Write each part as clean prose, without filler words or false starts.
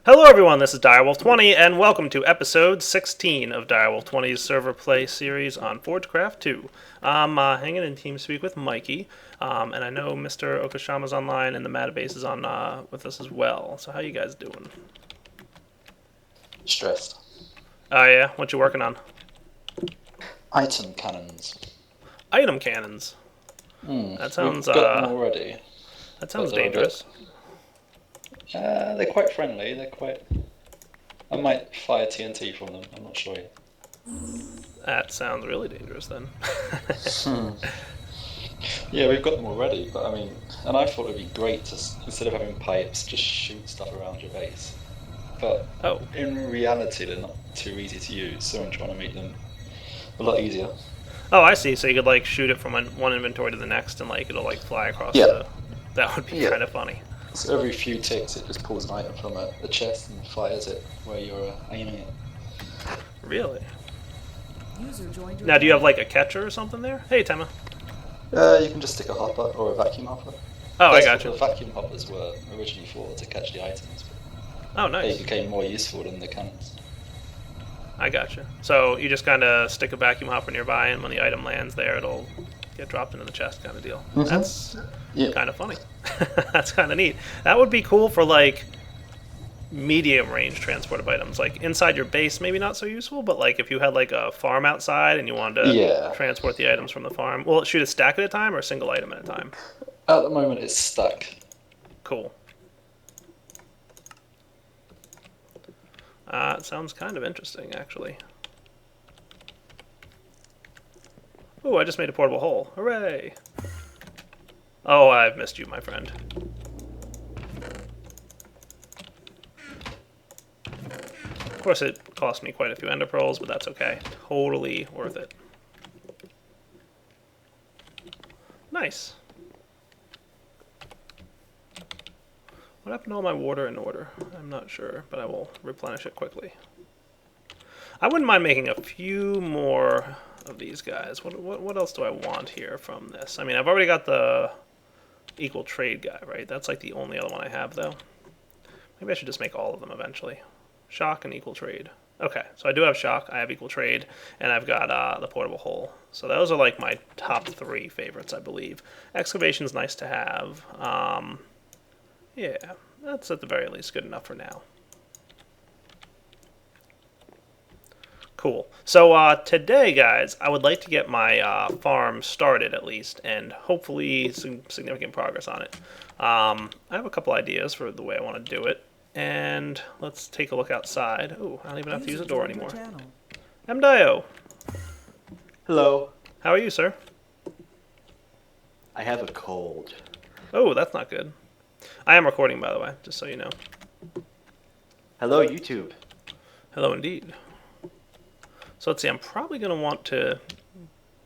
Hello everyone, this is Direwolf20, and welcome to episode 16 of Direwolf20's server play series on Forgecraft2. I'm hanging in TeamSpeak with Mikey, and I know Mr. Okashama's online and the Matabase is on with us as well. So how you guys doing? Stressed. Oh yeah, what you working on? Item cannons. Item cannons. That sounds We've got them already. that sounds But they're dangerous. They're quite friendly. They're quite. I might fire TNT from them. I'm not sure yet. That sounds really dangerous then. Yeah, we've got them already. But I mean, and I thought it'd be great to instead of having pipes, just shoot stuff around your base. But Oh. in reality, they're not too easy to use. So I'm trying to make them a lot easier. Oh, I see. So you could like shoot it from one inventory to the next, and like it'll like fly across Yeah. the. That would be Yeah. kind of funny. So every few ticks, it just pulls an item from a chest and fires it where you're aiming it. Really? Now, do you have like a catcher or something there? Hey, Tema. You can just stick a hopper or a vacuum hopper. Oh, I That's got what you. the vacuum hoppers were originally for, to catch the items. Oh, But they nice. became more useful than the cannons. I got you. So you just kind of stick a vacuum hopper nearby, and when the item lands there, it'll get dropped into the chest, kind of deal. Mhm. That's Yeah. kind of funny. That's kind of neat. That would be cool for like medium range transport of items. Like inside your base, maybe not so useful, but like if you had like a farm outside and you wanted to Yeah. transport the items from the farm, will it shoot a stack at a time or a single item at a time? At the moment, it's stuck. Cool. It sounds kind of interesting, actually. Ooh, I just made a portable hole. Hooray! Oh, I've missed you, my friend. Of course, it cost me quite a few ender pearls, but that's okay. Totally worth it. Nice. What happened to all my water in order? I'm not sure, but I will replenish it quickly. I wouldn't mind making a few more of these guys. What else do I want here from this? I mean, I've already got the equal trade guy, right? That's like the only other one I have, though. Maybe I should just make all of them eventually. Shock and equal trade. Okay, so I do have shock, I have equal trade, and I've got the portable hole. So those are like my top 3 favorites, I believe. Excavation's nice to have. Yeah, that's at the very least good enough for now. Cool. So today, guys, I would like to get my farm started at least, and hopefully some significant progress on it. I have a couple ideas for the way I want to do it, and let's take a look outside. Ooh, I don't even have to use a door anymore. Mdio, Hello. how are you, sir? I have a cold. Oh, that's not good. I am recording, by the way, just so you know. Hello, YouTube. Hello, indeed. So let's see, I'm probably going to want to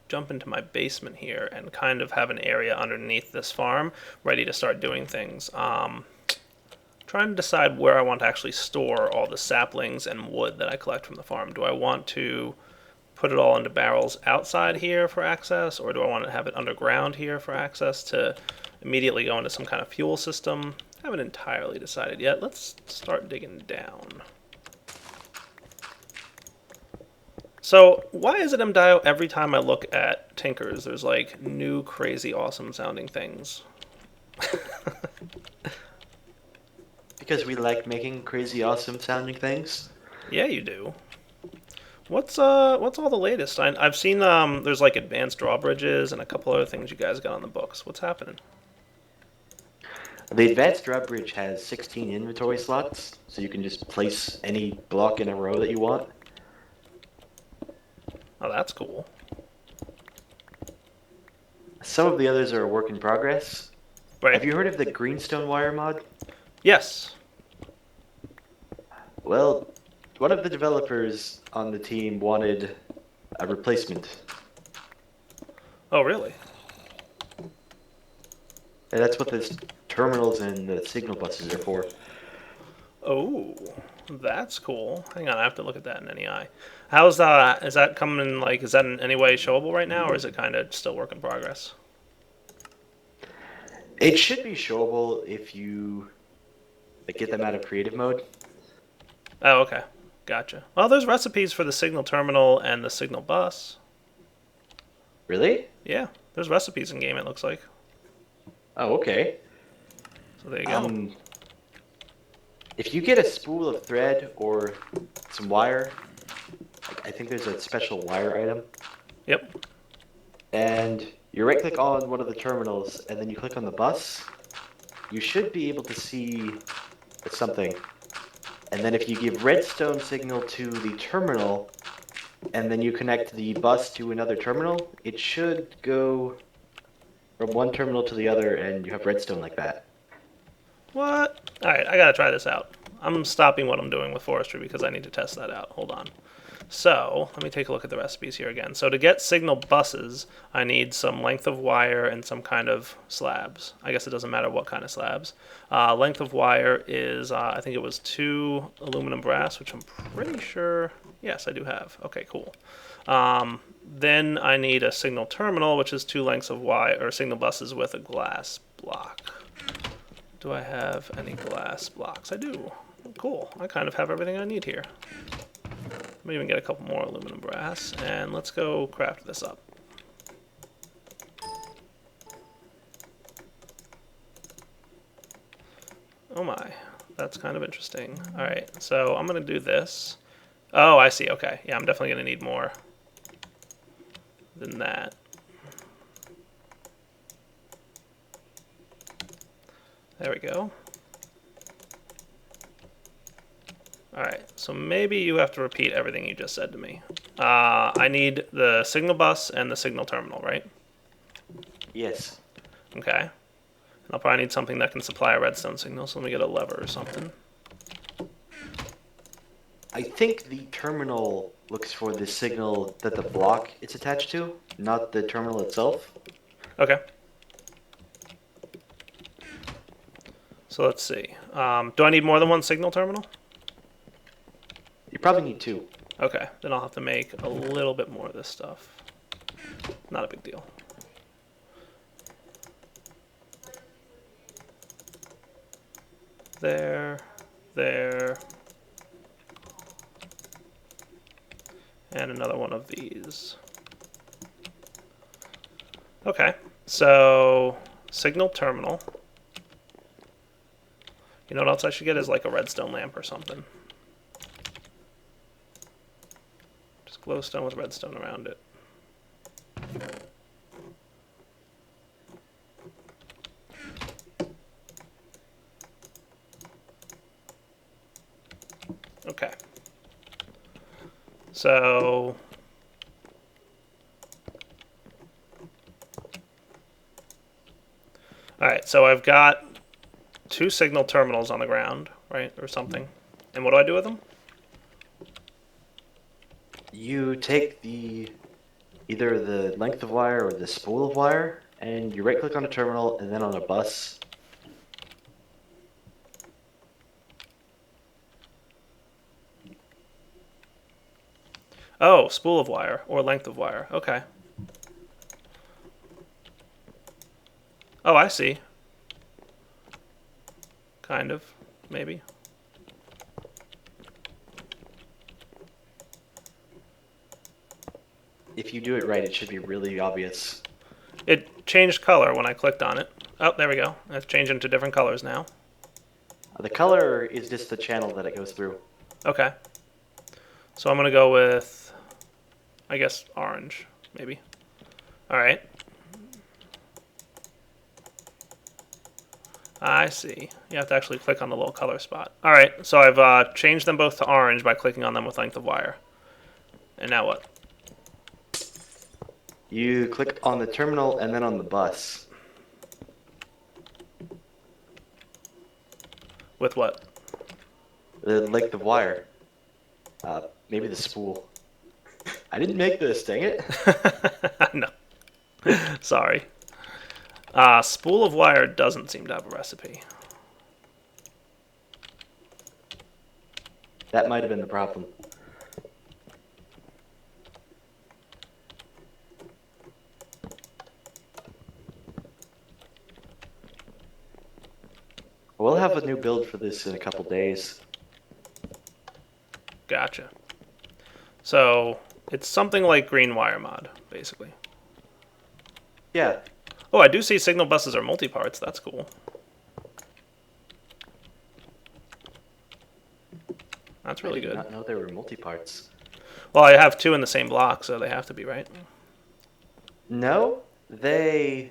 jump into my basement here and kind of have an area underneath this farm ready to start doing things. Trying to decide where I want to actually store all the saplings and wood that I collect from the farm. Do I want to put it all into barrels outside here for access, or do I want to have it underground here for access to immediately go into some kind of fuel system? I haven't entirely decided yet. Let's start digging down. So, why is it MDIO every time I look at Tinkers, there's like new, crazy, awesome sounding things? Because we like making crazy awesome sounding things. Yeah, you do. What's all the latest? I've seen there's like advanced drawbridges and a couple other things you guys got on the books. What's happening? The advanced drawbridge has 16 inventory slots, so you can just place any block in a row that you want. Oh, that's cool. Some of the others are a work in progress. Right. Have you heard of the greenstone wire mod? Yes. Well, one of the developers on the team wanted a replacement. Oh, really? And that's what the terminals and the signal buses are for. Oh, that's cool. Hang on, I have to look at that in NEI. How's that? Is that coming? Like, is that in any way showable right now, or is it kind of still work in progress? It should be showable if you get them out of creative mode. Oh, okay. Gotcha. Well, there's recipes for the signal terminal and the signal bus. Really? Yeah, there's recipes in game, it looks like. Oh, okay. So there you go. If you get a spool of thread or some wire, I think there's a special wire item, Yep. and you right-click on one of the terminals, and then you click on the bus, you should be able to see something. And then if you give redstone signal to the terminal, and then you connect the bus to another terminal, it should go from one terminal to the other, and you have redstone like that. What? Alright, I gotta try this out. I'm stopping what I'm doing with forestry because I need to test that out. Hold on. So, let me take a look at the recipes here again. So to get signal buses, I need some length of wire and some kind of slabs. I guess it doesn't matter what kind of slabs. Length of wire is, I think it was 2 aluminum brass, which I'm pretty sure, yes, I do have. Okay, cool. Then I need a signal terminal, which is 2 lengths of wire, or signal buses with a glass block. Do I have any glass blocks? I do. Cool. I kind of have everything I need here. Let me even get a couple more aluminum brass, and let's go craft this up. Oh my, that's kind of interesting. Alright, so I'm going to do this. Oh, I see, okay. Yeah, I'm definitely going to need more than that. There we go. Alright, so maybe you have to repeat everything you just said to me. I need the signal bus and the signal terminal, right? Yes. Okay. And I'll probably need something that can supply a redstone signal, so let me get a lever or something. I think the terminal looks for the signal that the block it's attached to, not the terminal itself. Okay. So let's see. Do I need more than one signal terminal? You probably need 2. Okay, then I'll have to make a little bit more of this stuff. Not a big deal. There, there, and another one of these. Okay, so signal terminal. You know what else I should get is like a redstone lamp or something. Just glowstone with redstone around it. Okay. So alright, so I've got 2 signal terminals on the ground, right, or something. And what do I do with them? You take either the length of wire or the spool of wire, and you right-click on a terminal and then on a bus. Oh, spool of wire or length of wire. Okay. Oh, I see. Kind of, maybe. If you do it right, it should be really obvious. It changed color when I clicked on it. Oh, there we go. It's changed into different colors now. The color is just the channel that it goes through. Okay. So I'm going to go with, I guess, orange, maybe. All right. I see. You have to actually click on the little color spot. All right, so I've changed them both to orange by clicking on them with length of wire. And now what? You click on the terminal and then on the bus. With what? The length of wire. Maybe the spool. I didn't make this, dang it. No. Sorry. Spool of wire doesn't seem to have a recipe. That might have been the problem. We'll have a new build for this in a couple days. Gotcha. So it's something like green wire mod, basically. Yeah. Oh, I do see signal buses are multi-parts. That's cool. That's really I did good. not know there were multi-parts. Well, I have two in the same block, so they have to be, right? No, they.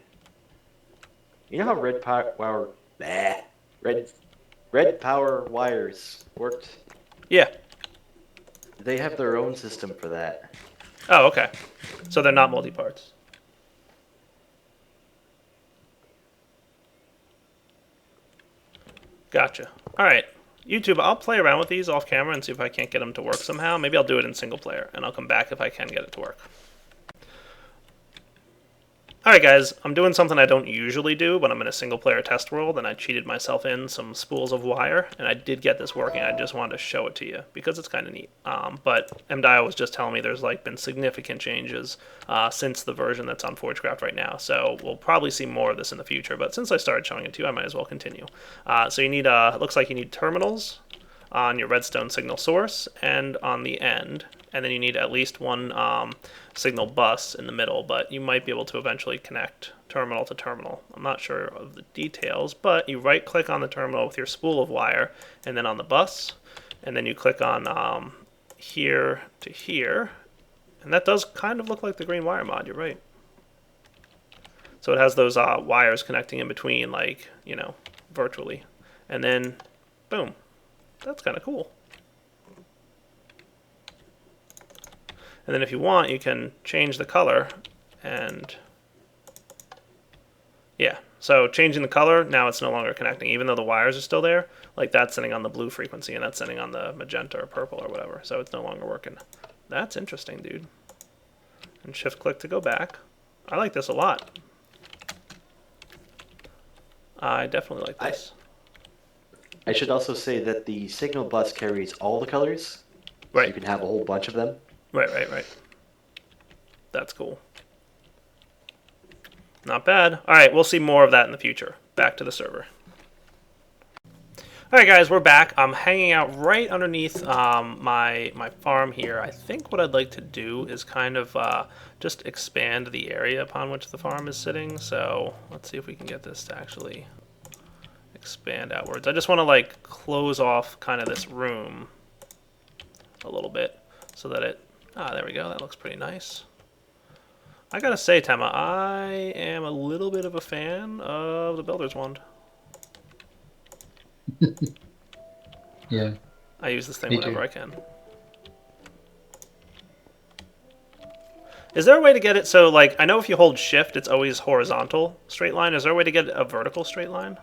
You know how red power red power wires worked? Yeah. They have their own system for that. Oh, okay. So they're not multi-parts. Gotcha. All right. YouTube, I'll play around with these off camera and see if I can't get them to work somehow. Maybe I'll do it in single player, and I'll come back if I can get it to work. Alright guys, I'm doing something I don't usually do when I'm in a single player test world, and I cheated myself in some spools of wire, and I did get this working. I just wanted to show it to you because it's kind of neat. But MDIO was just telling me there's like been significant changes since the version that's on Forgecraft right now, so we'll probably see more of this in the future, but since I started showing it to you, I might as well continue. So you need, it looks like you need terminals on your redstone signal source and on the end, and then you need at least one signal bus in the middle, but you might be able to eventually connect terminal to terminal. I'm not sure of the details, but you right click on the terminal with your spool of wire and then on the bus, and then you click on here to here, and that does kind of look like the green wire mod, you're right. So it has those wires connecting in between, like, you know, virtually, and then boom. That's kind of cool. And then if you want, you can change the color, and yeah, so changing the color, now it's no longer connecting, even though the wires are still there. Like that's sending on the blue frequency, and that's sending on the magenta or purple or whatever, so it's no longer working. That's interesting, dude. And shift click to go back. I like this a lot. I definitely like this. I should also say that the signal bus carries all the colors, so Right. you can have a whole bunch of them. Right. That's cool. Not bad. Alright, we'll see more of that in the future. Back to the server. Alright guys, we're back. I'm hanging out right underneath my farm here. I think what I'd like to do is kind of just expand the area upon which the farm is sitting. So let's see if we can get this to actually expand outwards. I just want to like close off kind of this room a little bit so that it, there we go, that looks pretty nice. I gotta say, Tema, I am a little bit of a fan of the Builder's Wand. Yeah. I use this thing Me whenever too. I can. Is there a way to get it so, like, I know if you hold shift it's always horizontal straight line. Is there a way to get a vertical straight line?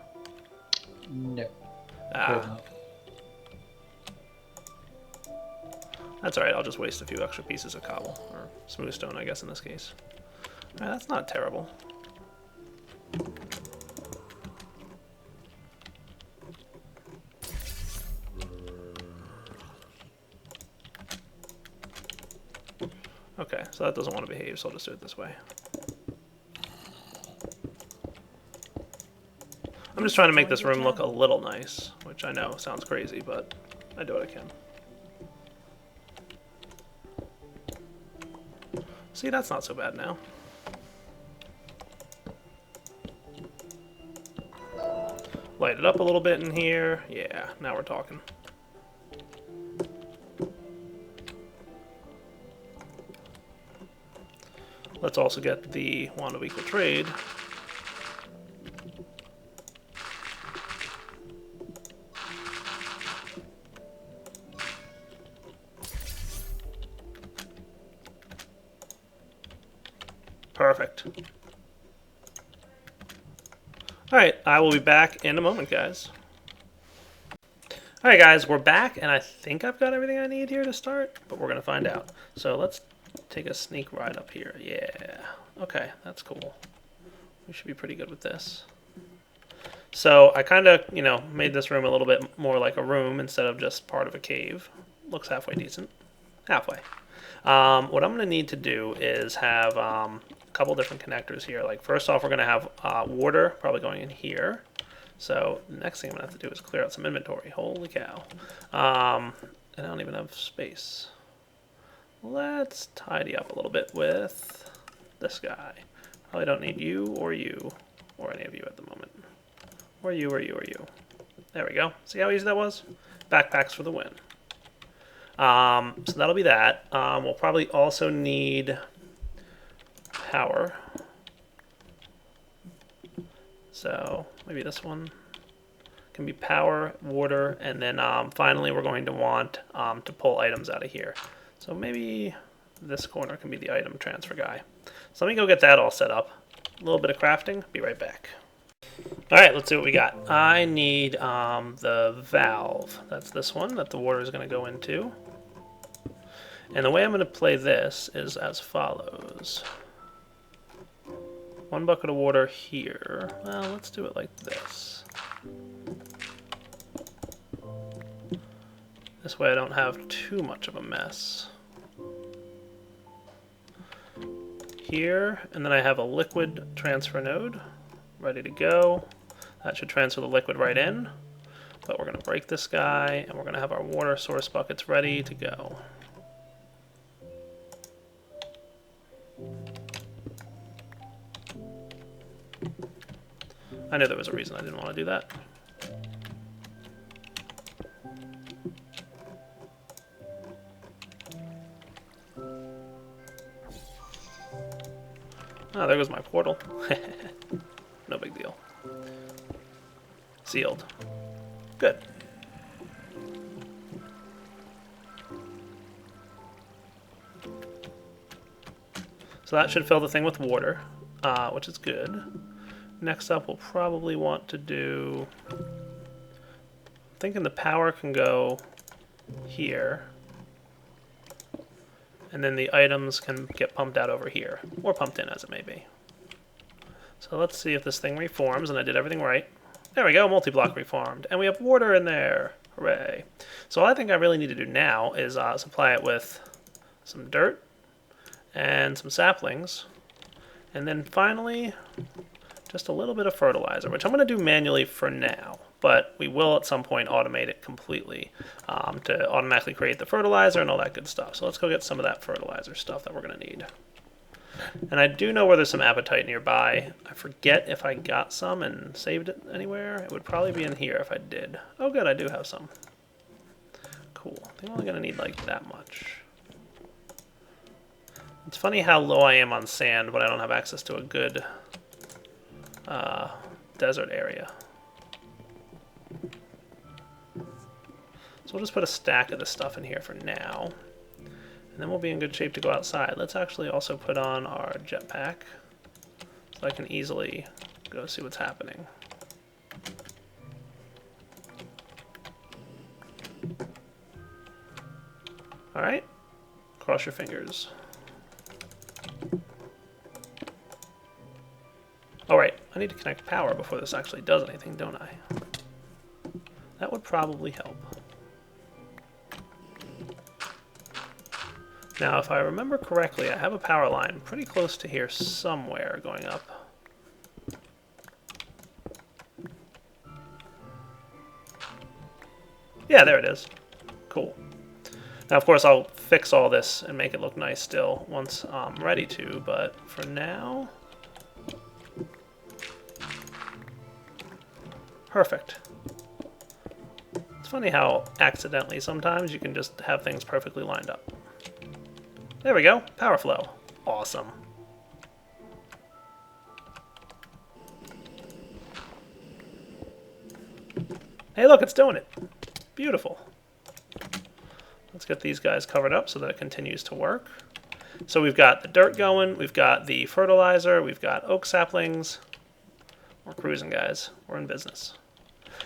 No. Ah. That's alright, I'll just waste a few extra pieces of cobble, or smooth stone, I guess, in this case. Alright, that's not terrible. Okay, so that doesn't want to behave, so I'll just do it this way. I'm just trying to make this room look a little nice, which I know sounds crazy, but I do what I can. See, that's not so bad now. Light it up a little bit in here. Yeah, now we're talking. Let's also get the wand of equal trade. Perfect. Alright, I will be back in a moment, guys. Alright guys, we're back, and I think I've got everything I need here to start, but we're going to find out. So let's take a sneak ride up here. Yeah. Okay, that's cool. We should be pretty good with this. So I kind of, you know, made this room a little bit more like a room instead of just part of a cave. Looks halfway decent. Halfway. What I'm going to need to do is have a couple different connectors here. Like first off, we're going to have water probably going in here. So the next thing I'm going to have to do is clear out some inventory. Holy cow. and I don't even have space. Let's tidy up a little bit with this guy. Probably don't need you, or any of you at the moment. Or you, or you, or you. There we go. See how easy that was? Backpacks for the win. So that'll be that. We'll probably also need power. So maybe this one can be power, water, and then finally we're going to want to pull items out of here. So maybe this corner can be the item transfer guy. So let me go get that all set up. A little bit of crafting. Be right back. Alright, let's see what we got. I need the valve. That's this one that the water is going to go into. And the way I'm going to play this is as follows. 1 bucket of water here. Well, let's do it like this. This way I don't have too much of a mess. Here, and then I have a liquid transfer node ready to go. That should transfer the liquid right in. But we're going to break this guy, and we're going to have our water source buckets ready to go. I knew there was a reason I didn't want to do that. Oh, there goes my portal. No big deal. Sealed. Good. So that should fill the thing with water, which is good. Next up, we'll probably want to do... I'm thinking the power can go here. And then the items can get pumped out over here, or pumped in as it may be. So let's see if this thing reforms, and I did everything right. There we go, multi-block reformed. And we have water in there. Hooray. So all I think I really need to do now is supply it with some dirt and some saplings. And then finally, just a little bit of fertilizer, which I'm going to do manually for now. But we will at some point automate it completely to automatically create the fertilizer and all that good stuff. So let's go get some of that fertilizer stuff that we're going to need. And I do know where there's some apatite nearby. I forget if I got some and saved it anywhere. It would probably be in here if I did. Oh good, I do have some. Cool. I think I'm only going to need like that much. It's funny how low I am on sand when I don't have access to a good desert area. So we'll just put a stack of this stuff in here for now. And then we'll be in good shape to go outside. Let's actually also put on our jetpack so I can easily go see what's happening. Alright, cross your fingers. Alright, I need to connect power before this actually does anything, don't I? That would probably help. Now, if I remember correctly, I have a power line pretty close to here somewhere going up. Yeah, there it is. Cool. Now, of course, I'll fix all this and make it look nice still once I'm ready to, but for now... Perfect. It's funny how accidentally sometimes you can just have things perfectly lined up. There we go, power flow. Awesome. Hey look, it's doing it. Beautiful. Let's get these guys covered up so that it continues to work. So we've got the dirt going, we've got the fertilizer, we've got oak saplings. We're cruising, guys. We're in business.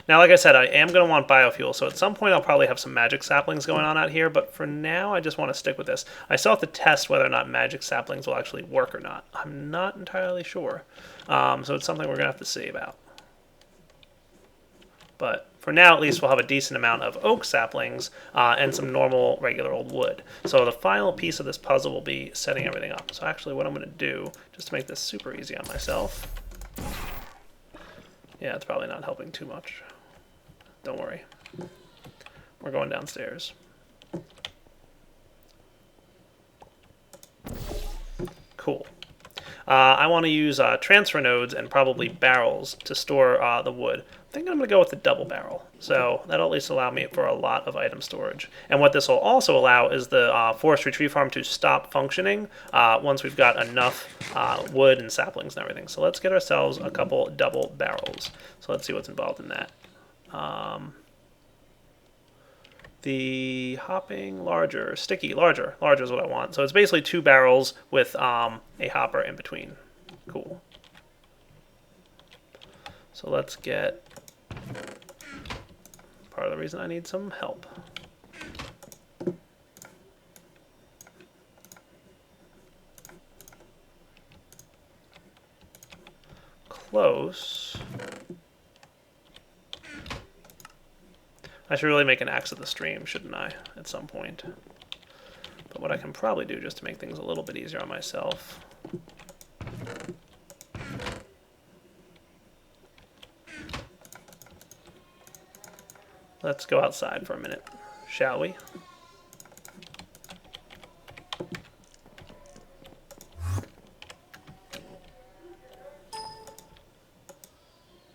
Now, like I said, I am going to want biofuel, so at some point I'll probably have some magic saplings going on out here, but for now I just want to stick with this. I still have to test whether or not magic saplings will actually work or not. I'm not entirely sure, so it's something we're going to have to see about. But for now, at least, we'll have a decent amount of oak saplings and some normal, regular old wood. So the final piece of this puzzle will be setting everything up. So actually what I'm going to do, just to make this super easy on myself... Yeah, it's probably not helping too much. Don't worry. We're going downstairs. Cool. I want to use transfer nodes and probably barrels to store the wood. I think I'm going to go with the double barrel. So that'll at least allow me for a lot of item storage. And what this will also allow is the forestry tree farm to stop functioning once we've got enough wood and saplings and everything. So let's get ourselves a couple double barrels. So let's see what's involved in that. The hopping larger, sticky larger is what I want. So it's basically 2 barrels with a hopper in between. Cool. So let's get part of the reason I need some help. Close. I should really make an axe of the stream, shouldn't I, at some point? But what I can probably do just to make things a little bit easier on myself. Let's go outside for a minute, shall we?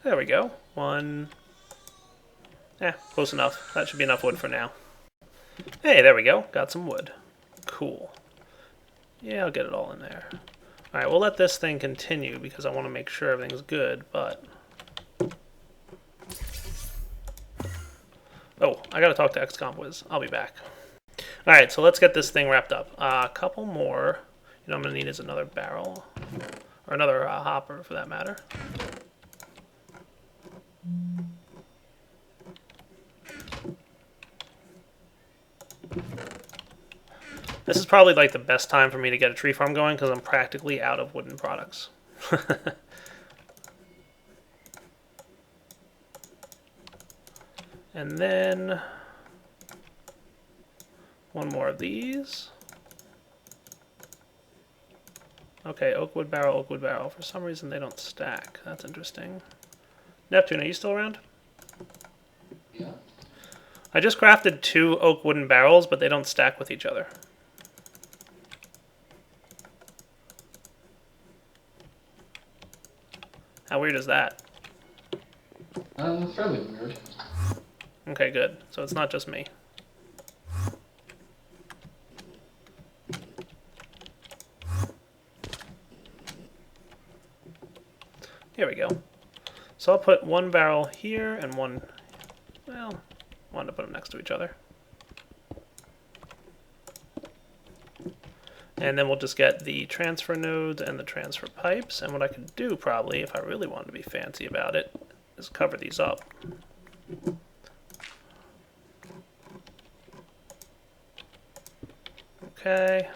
There we go. One. Close enough. That should be enough wood for now. Hey, there we go. Got some wood. Cool. Yeah, I'll get it all in there. Alright, we'll let this thing continue because I want to make sure everything's good, but... Oh, I gotta talk to XCompWiz. I'll be back. Alright, so let's get this thing wrapped up. A couple more. You know what I'm gonna need is another barrel. Or another hopper, for that matter. This is probably like the best time for me to get a tree farm going because I'm practically out of wooden products. And then one more of these. Okay, oak wood barrel, oak wood barrel. For some reason they don't stack. That's interesting. Neptune, are you still around? Yeah. I just crafted 2 oak wooden barrels, but they don't stack with each other. How weird is that? Fairly weird. Okay, good. So it's not just me. Here we go. So I'll put 1 barrel here and one, well, I wanted to put them next to each other. And then we'll just get the transfer nodes and the transfer pipes. And what I could do probably, if I really wanted to be fancy about it, is cover these up. Okay.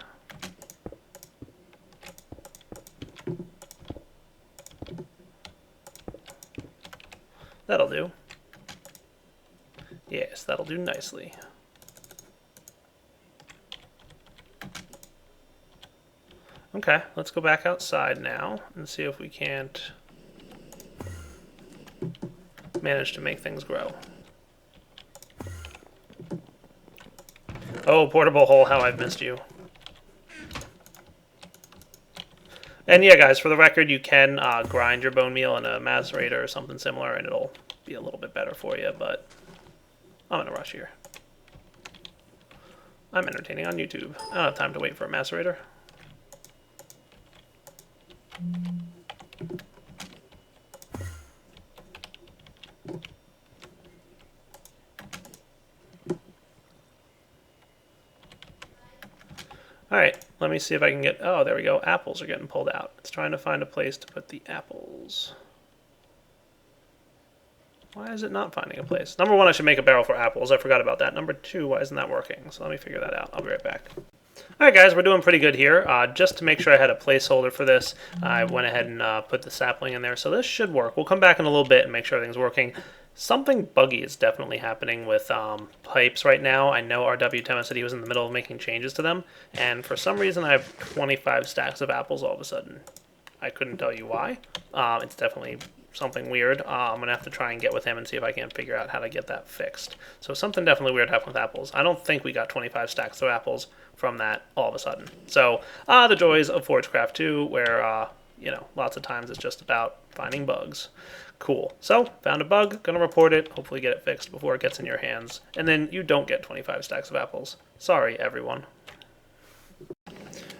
That'll do. Yes, that'll do nicely. Okay, let's go back outside now and see if we can't manage to make things grow. Oh, portable hole, how I've missed you. And yeah, guys, for the record, you can grind your bone meal in a macerator or something similar, and it'll be a little bit better for you, but I'm in a rush here. I'm entertaining on YouTube. I don't have time to wait for a macerator. Alright, let me see if I can get... Oh, there we go. Apples are getting pulled out. It's trying to find a place to put the apples. Why is it not finding a place? Number 1, I should make a barrel for apples. I forgot about that. Number 2, why isn't that working? So let me figure that out. I'll be right back. Alright guys, we're doing pretty good here. Just to make sure I had a placeholder for this, I went ahead and put the sapling in there. So this should work. We'll come back in a little bit and make sure everything's working. Something buggy is definitely happening with pipes right now. I know RW10 said he was in the middle of making changes to them, and for some reason I have 25 stacks of apples all of a sudden. I couldn't tell you why. It's definitely something weird. I'm going to have to try and get with him and see if I can figure out how to get that fixed. So something definitely weird happened with apples. I don't think we got 25 stacks of apples from that all of a sudden. So the joys of Forgecraft2, where, lots of times it's just about finding bugs. Cool. So, found a bug, gonna report it, hopefully get it fixed before it gets in your hands. And then you don't get 25 stacks of apples. Sorry, everyone.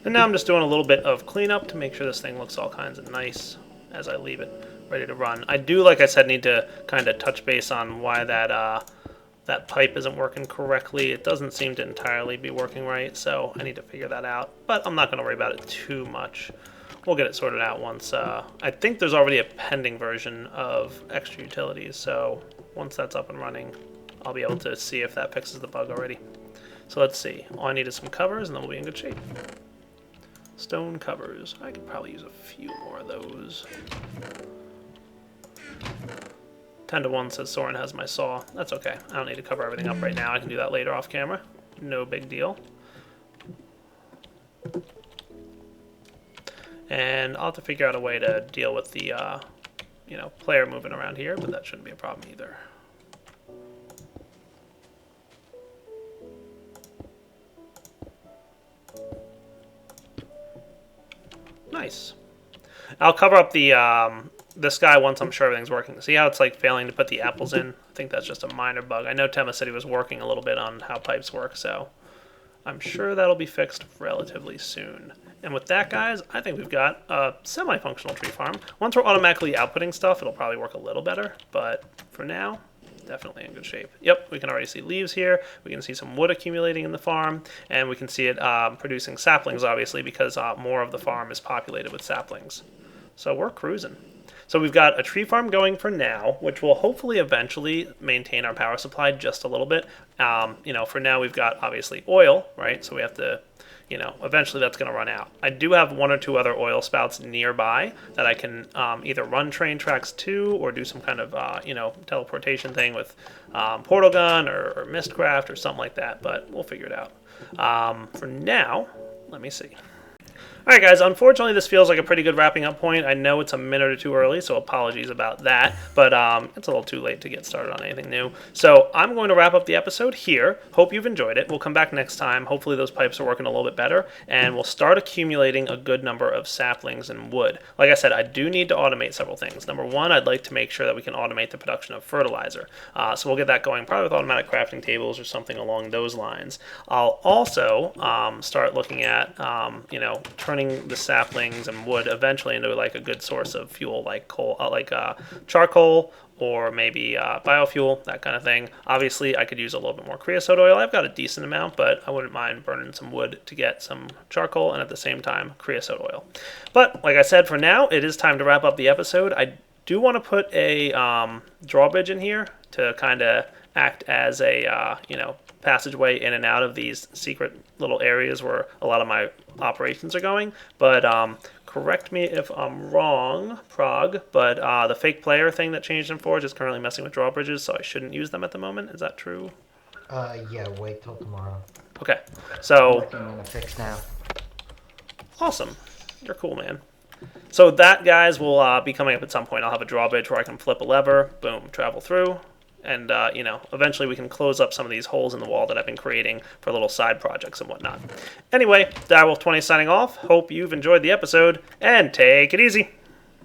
And now I'm just doing a little bit of cleanup to make sure this thing looks all kinds of nice as I leave it ready to run. I do, like I said, need to kind of touch base on why that pipe isn't working correctly. It doesn't seem to entirely be working right, so I need to figure that out. But I'm not going to worry about it too much. We'll get it sorted out once. I think there's already a pending version of extra utilities, so once that's up and running, I'll be able to see if that fixes the bug already. So let's see. All I need is some covers, and then we'll be in good shape. Stone covers. I could probably use a few more of those. 10-to-1 says Soren has my saw. That's okay. I don't need to cover everything up right now. I can do that later off camera. No big deal. And I'll have to figure out a way to deal with the, player moving around here, but that shouldn't be a problem either. Nice. I'll cover up the sky once I'm sure everything's working. See how it's like failing to put the apples in? I think that's just a minor bug. I know Tema said he was working a little bit on how pipes work, so I'm sure that'll be fixed relatively soon. And with that, guys, I think we've got a semi-functional tree farm. Once we're automatically outputting stuff, it'll probably work a little better, but for now, definitely in good shape. Yep, we can already see leaves here. We can see some wood accumulating in the farm, and we can see it producing saplings, obviously, because more of the farm is populated with saplings. So we're cruising. So we've got a tree farm going for now, which will hopefully eventually maintain our power supply just a little bit. For now we've got, obviously, oil, right? So we have to, eventually that's going to run out. I do have one or two other oil spouts nearby that I can either run train tracks to or do some kind of, teleportation thing with portal gun or mistcraft or something like that, but we'll figure it out. For now, let me see. Alright guys, unfortunately this feels like a pretty good wrapping up point. I know it's a minute or two early, so apologies about that, but it's a little too late to get started on anything new. So I'm going to wrap up the episode here. Hope you've enjoyed it. We'll come back next time. Hopefully those pipes are working a little bit better, and we'll start accumulating a good number of saplings and wood. Like I said, I do need to automate several things. Number one, I'd like to make sure that we can automate the production of fertilizer. So we'll get that going probably with automatic crafting tables or something along those lines. I'll also start looking at, turning the saplings and wood eventually into like a good source of fuel, like coal, charcoal, or maybe biofuel, that kind of thing. Obviously, I could use a little bit more creosote oil. I've got a decent amount, but I wouldn't mind burning some wood to get some charcoal and at the same time creosote oil. But like I said, for now, it is time to wrap up the episode. I do want to put a drawbridge in here to kind of act as a passageway in and out of these secret little areas where a lot of my operations are going. But correct me if I'm wrong, Prague, but the fake player thing that changed in Forge is currently messing with drawbridges, so I shouldn't use them at the moment. Is that true? Yeah, wait till tomorrow. Okay, so Working on a fix now. awesome. You're cool, man. So that, guys, will be coming up at some point. I'll have a drawbridge where I can flip a lever, boom, travel through. And, eventually we can close up some of these holes in the wall that I've been creating for little side projects and whatnot. Anyway, Direwolf20 signing off. Hope you've enjoyed the episode, and take it easy.